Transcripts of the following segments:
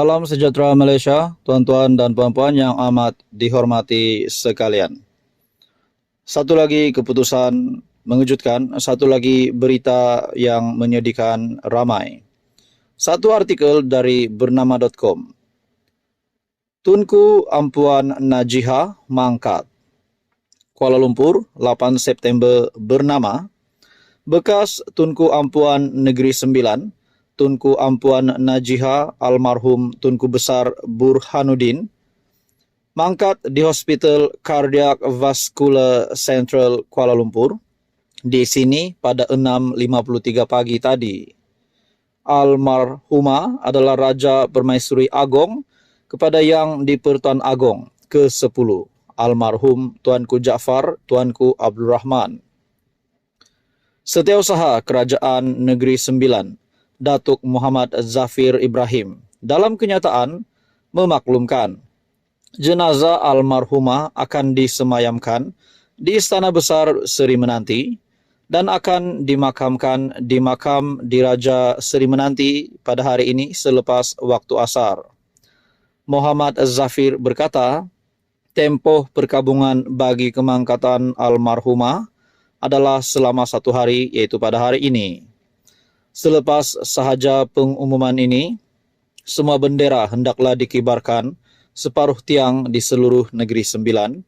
Salam sejahtera Malaysia, tuan-tuan dan puan-puan yang amat dihormati sekalian. Satu lagi keputusan mengejutkan, satu lagi berita yang menyedihkan ramai. Satu artikel dari bernama.com. Tunku Ampuan Najiha mangkat. Kuala Lumpur, 8 September bernama bekas Tunku Ampuan Negeri Sembilan, Tunku Ampuan Najiha almarhum Tunku Besar Burhanuddin mangkat di Hospital Cardiac Vascular Central Kuala Lumpur di sini pada 6.53 pagi tadi. Almarhumah adalah Raja Permaisuri Agong kepada Yang di-Pertuan Agong ke-10, almarhum Tuanku Jaafar, Tuanku Abdul Rahman. Setiausaha Kerajaan Negeri Sembilan, Datuk Muhammad Zafir Ibrahim, dalam kenyataan memaklumkan jenazah almarhumah akan disemayamkan di Istana Besar Seri Menanti dan akan dimakamkan di makam Diraja Seri Menanti pada hari ini selepas waktu asar. Muhammad Zafir berkata, tempoh perkabungan bagi kemangkatan almarhumah adalah selama 1 hari, yaitu pada hari ini. Selepas sahaja pengumuman ini, semua bendera hendaklah dikibarkan separuh tiang di seluruh Negeri Sembilan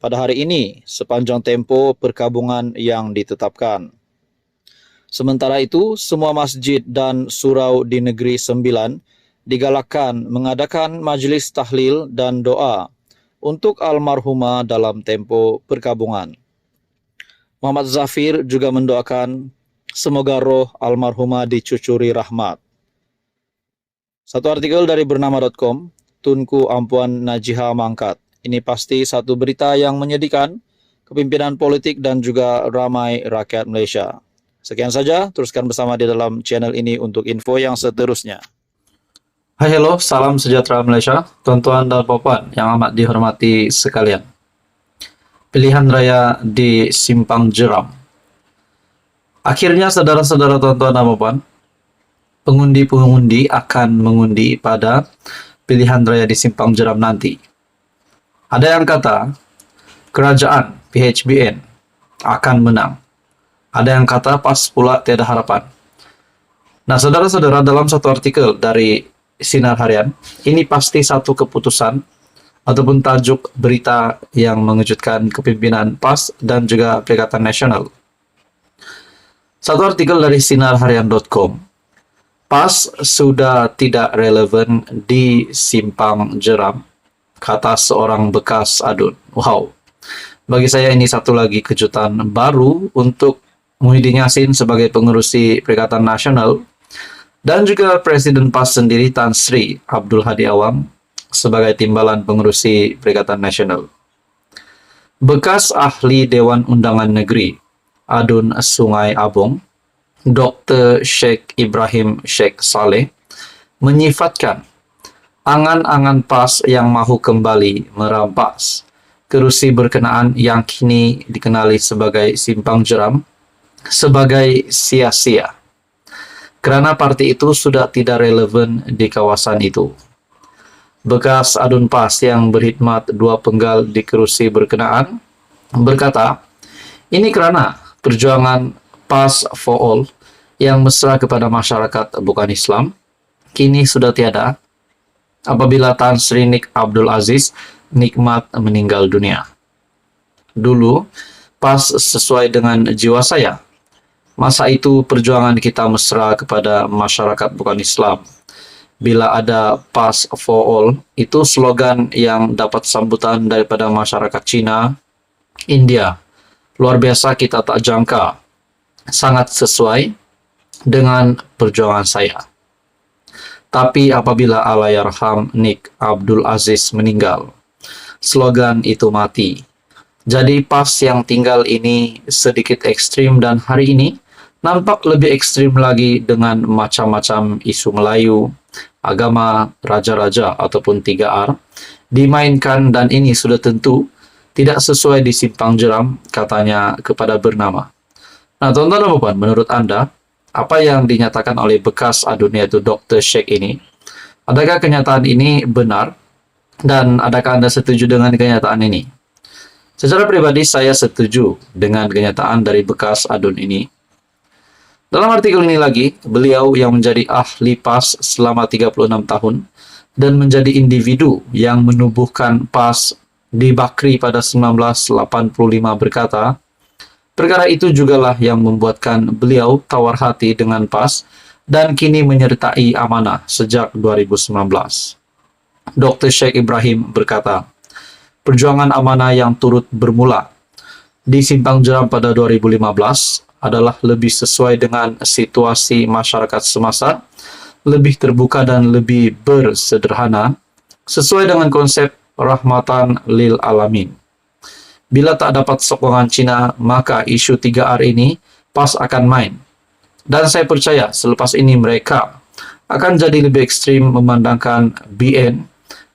pada hari ini sepanjang tempo perkabungan yang ditetapkan. Sementara itu, semua masjid dan surau di Negeri Sembilan digalakkan mengadakan majlis tahlil dan doa untuk almarhumah dalam tempo perkabungan. Muhammad Zafir juga mendoakan semoga roh almarhumah dicucuri rahmat. Satu artikel dari bernama.com, Tunku Ampuan Najiha mangkat. Ini pasti satu berita yang menyedihkan kepimpinan politik dan juga ramai rakyat Malaysia. Sekian saja, teruskan bersama di dalam channel ini untuk info yang seterusnya. Hai, hello, salam sejahtera Malaysia, tuan-tuan dan puan yang amat dihormati sekalian. Pilihan raya di Simpang Jeram. Akhirnya, saudara-saudara, tuan-tuan dan puan, pengundi-pengundi akan mengundi pada pilihan raya di Simpang Jeram nanti. Ada yang kata kerajaan PHBN akan menang. Ada yang kata PAS pula tiada harapan. Nah, saudara-saudara, dalam satu artikel dari Sinar Harian, ini pasti satu keputusan ataupun tajuk berita yang mengejutkan kepimpinan PAS dan juga Perikatan Nasional. Satu artikel dari sinarharian.com, PAS sudah tidak relevan di Simpang Jeram, kata seorang bekas adun. Wow, bagi saya ini satu lagi kejutan baru untuk Muhyiddin Yassin sebagai pengurusi Perikatan Nasional dan juga Presiden PAS sendiri Tan Sri Abdul Hadi Awang sebagai timbalan pengurusi Perikatan Nasional. Bekas ahli Dewan Undangan Negeri Adun Sungai Abong, Dr. Sheikh Ibrahim Sheikh Saleh, menyifatkan angan-angan PAS yang mahu kembali merampas kerusi berkenaan yang kini dikenali sebagai Simpang Jeram sebagai sia-sia, kerana parti itu sudah tidak relevan di kawasan itu. Bekas adun PAS yang berkhidmat 2 penggal di kerusi berkenaan berkata, ini kerana perjuangan PAS for All yang mesra kepada masyarakat bukan Islam kini sudah tiada apabila Tan Sri Nik Abdul Aziz Nikmat meninggal dunia. Dulu, PAS sesuai dengan jiwa saya. Masa itu perjuangan kita mesra kepada masyarakat bukan Islam. Bila ada PAS for All, itu slogan yang dapat sambutan daripada masyarakat Cina, India. Luar biasa, kita tak jangka. Sangat sesuai dengan perjuangan saya. Tapi apabila Allahyarham Nik Abdul Aziz meninggal, slogan itu mati. Jadi PAS yang tinggal ini sedikit ekstrim dan hari ini nampak lebih ekstrim lagi dengan macam-macam isu Melayu, agama, raja-raja ataupun 3R dimainkan dan ini sudah tentu tidak sesuai di Simpang Jeram, katanya kepada bernama. Nah, tuan-tuan dan puan, menurut Anda, apa yang dinyatakan oleh bekas adun yaitu Dr. Sheikh ini, Adakah kenyataan ini benar? Dan adakah Anda setuju dengan kenyataan ini? Secara pribadi, saya setuju dengan kenyataan dari bekas adun ini. Dalam artikel ini lagi, beliau yang menjadi ahli PAS selama 36 tahun dan menjadi individu yang menubuhkan PAS di Bakri pada 1985 berkata, perkara itu jugalah yang membuatkan beliau tawar hati dengan PAS dan kini menyertai amanah sejak 2019. Dr. Sheikh Ibrahim berkata, perjuangan amanah yang turut bermula di Simpang Jeram pada 2015 adalah lebih sesuai dengan situasi masyarakat semasa, lebih terbuka dan lebih bersederhana, sesuai dengan konsep rahmatan lil alamin. Bila tak dapat sokongan Cina, maka isu 3R ini PAS akan main. Dan saya percaya selepas ini mereka akan jadi lebih ekstrim memandangkan BN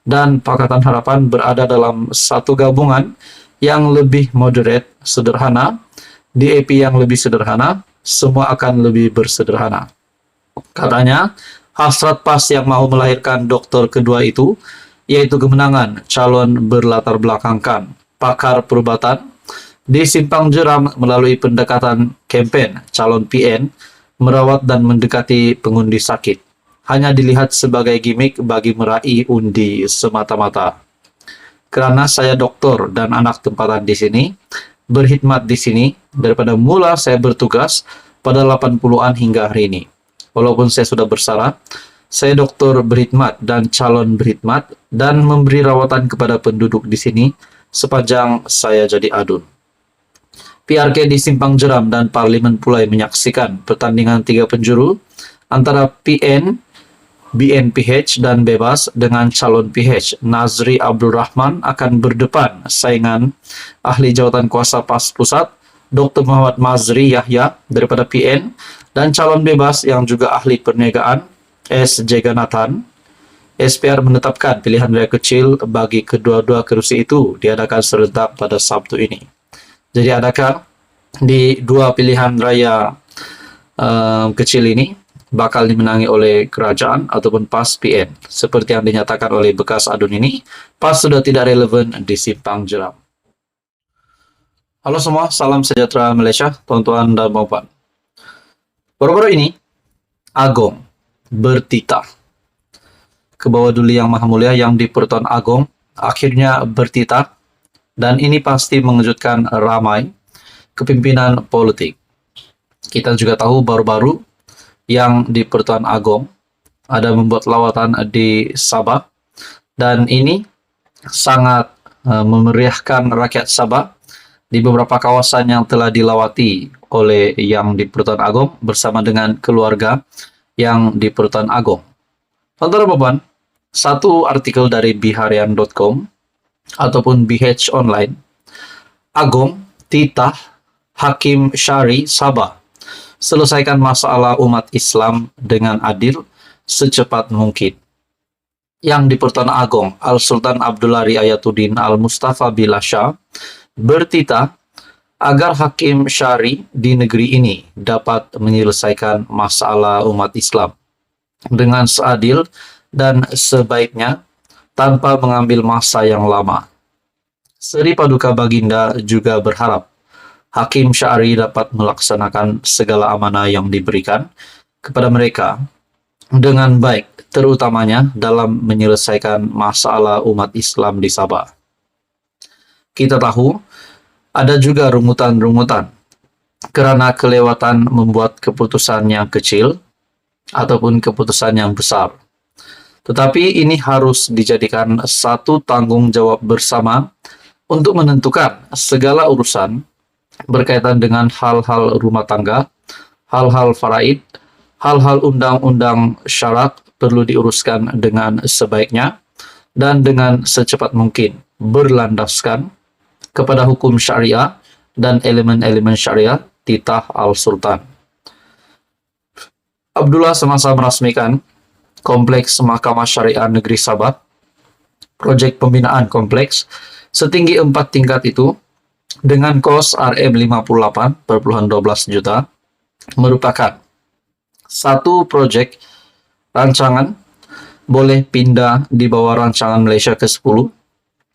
dan Pakatan Harapan berada dalam satu gabungan yang lebih moderate, sederhana, DAP yang lebih sederhana, semua akan lebih bersederhana. Katanya, hasrat PAS yang mau melahirkan doktor kedua itu, yaitu kemenangan calon berlatar belakangkan pakar perubatan di Simpang Jeram melalui pendekatan kempen calon PN, merawat dan mendekati pengundi sakit, hanya dilihat sebagai gimmick bagi meraih undi semata-mata. Karena saya doktor dan anak tempatan di sini, berkhidmat di sini, daripada mula saya bertugas pada 80-an hingga hari ini. Walaupun saya sudah bersara, saya doktor berkhidmat dan calon berkhidmat dan memberi rawatan kepada penduduk di sini sepanjang saya jadi adun. PRK di Simpang Jeram dan Parlimen Pulai menyaksikan pertandingan 3 penjuru antara PN, BNPH dan Bebas dengan calon PH Nazri Abdul Rahman akan berdepan saingan ahli jawatan kuasa PAS Pusat Dr. Muhammad Mazri Yahya daripada PN dan calon Bebas yang juga ahli perniagaan S. Jeganathan. SPR menetapkan pilihan raya kecil bagi kedua-dua kerusi itu diadakan serentak pada Sabtu ini. Jadi adakah di dua pilihan raya kecil ini bakal dimenangi oleh kerajaan ataupun PAS PN? Seperti yang dinyatakan oleh bekas adun ini, PAS sudah tidak relevan di Simpang Jeram. Halo semua, salam sejahtera Malaysia, tuan-tuan dan puan. Baru-baru ini, Agong bertitah ke bawah Duli Yang Maha Mulia yang di Pertuan Agong akhirnya bertitah, dan ini pasti mengejutkan ramai kepimpinan politik. Kita juga tahu baru-baru yang di Pertuan Agong ada membuat lawatan di Sabah, dan ini sangat memeriahkan rakyat Sabah di beberapa kawasan yang telah dilawati oleh yang di Pertuan Agong bersama dengan keluarga yang di Pertuan Agong. Tuan-tuan, satu artikel dari biharian.com ataupun BH Online, Agong titah Hakim Syari Sabah, selesaikan masalah umat Islam dengan adil secepat mungkin. Yang di Pertuan Agong, Al-Sultan Abdullari Ayatuddin Al-Mustafa Billah Shah bertitah agar Hakim Syari di negeri ini dapat menyelesaikan masalah umat Islam dengan seadil dan sebaiknya tanpa mengambil masa yang lama. Seri Paduka Baginda juga berharap Hakim Syari dapat melaksanakan segala amanah yang diberikan kepada mereka dengan baik, terutamanya dalam menyelesaikan masalah umat Islam di Sabah. Kita tahu ada juga rungutan-rungutan kerana kelewatan membuat keputusan yang kecil ataupun keputusan yang besar. Tetapi ini harus dijadikan satu tanggung jawab bersama untuk menentukan segala urusan berkaitan dengan hal-hal rumah tangga, hal-hal faraid, hal-hal undang-undang syarat perlu diuruskan dengan sebaiknya dan dengan secepat mungkin berlandaskan kepada hukum syariah dan elemen-elemen syariah titah Al-Sultan. Abdullah semasa merasmikan Kompleks Mahkamah Syariah Negeri Sabah, proyek pembinaan kompleks setinggi 4 tingkat itu dengan kos RM58,12 juta merupakan satu proyek rancangan boleh pindah di bawah rancangan Malaysia ke-10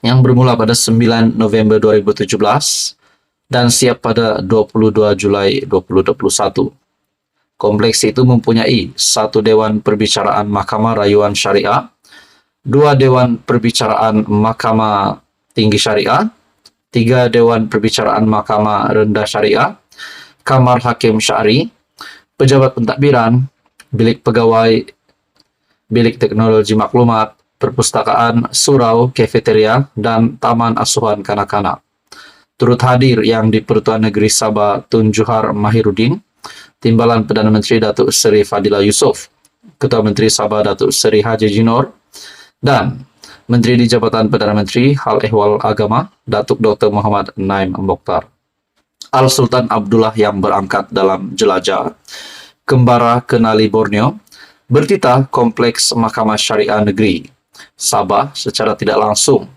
yang bermula pada 9 November 2017 dan siap pada 22 Julai 2021. Kompleks itu mempunyai 1 Dewan Perbicaraan Mahkamah Rayuan Syariah, 2 Dewan Perbicaraan Mahkamah Tinggi Syariah, 3 Dewan Perbicaraan Mahkamah Rendah Syariah, Kamar Hakim Syari, pejabat pentadbiran, bilik pegawai, bilik teknologi maklumat, perpustakaan, surau, kafeteria, dan taman asuhan kanak-kanak. Turut hadir yang di-Pertuan Negeri Sabah Tun Johar Mahiruddin, Timbalan Perdana Menteri Datuk Seri Fadila Yusof, Ketua Menteri Sabah Datuk Seri Haji Jinor, dan Menteri di Jabatan Perdana Menteri Hal Ehwal Agama Datuk Dr. Muhammad Naim Mokhtar. Al-Sultan Abdullah yang berangkat dalam jelajah Kembara Kenali Borneo bertitah Kompleks Mahkamah Syariah Negeri Sabah secara tidak langsung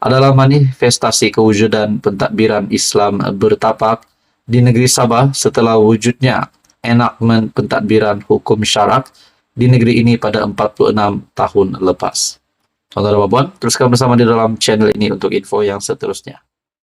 adalah manifestasi kewujudan pentadbiran Islam bertapak di negeri Sabah setelah wujudnya enakmen pentadbiran hukum syarak di negeri ini pada 46 tahun lepas. Tuan-tuan dan puan, teruskan bersama di dalam channel ini untuk info yang seterusnya.